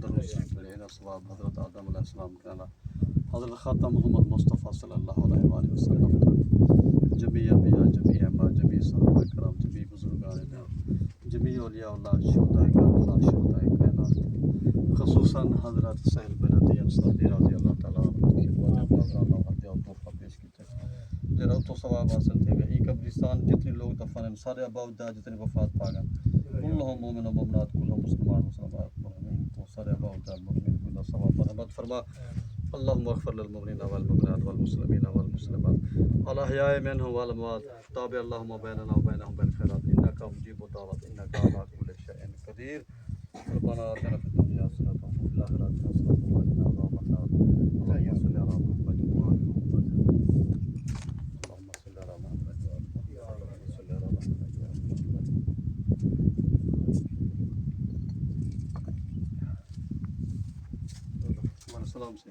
दरूद शरीफ पढ़े ना सवाब हज़रत आदम अलैहिस्सलाम के अला हज़रत ख़ातम मोहम्मद मुस्तफ़ा सल्लल्लाहु अलैहि वसल्लम जमी अम्बिया जमी अम्मा जमी सहाबा करम जमी बुज़ुर्गान जमी औलियाउल्लाह शुहदाए करबला शुहदाए कायनात ख़ुसूसन हज़रत सहल बिन अती अंसारी रज़ियल्लाहु तआला अन्हु की खिदमत में नज़राना हदिया और तोहफ़ा पेश कीते जरा तो सवाब हासिल थे ई कब्रिस्तान जितने लोग दफन हैं सारे अबाउदा जितने वफात पा गए कुल्लुहुम मोमिन व मोमिनात कुल्लुहुम मुस्लिमान व मुस्लिमात मुमिन को सारे अबाउदा मोमिन को सवाब बरकत फरमा अल्लाहुम्मा अग़फिर लिल मुमिनीना वल मुमिनात वल मुस्लिमीना वल मुस्लिमात अल अहयाए मिनहुम वल अमवात ताबि अल्लाहुम्मा बैनना व बैनहुम बिल खैरात इन्नका मुजीबुद दावत इन्नका अला कुल्लि शैइन क़दीर रब्बना आतिना फिद दुनिया हसनतन व फिल आखिरति हसनतन व क़िना अज़ाबन नार अल्लाहुम्मा सल्लि अला मुहम्मद व आलि मुहम्मद अल्लाहुम्मा सल्लि अला मुहम्मद व आलि मुहम्मद अल्लाहुम्मा सल्लि अला मुहम्मद व आलि मुहम्मद सलाम से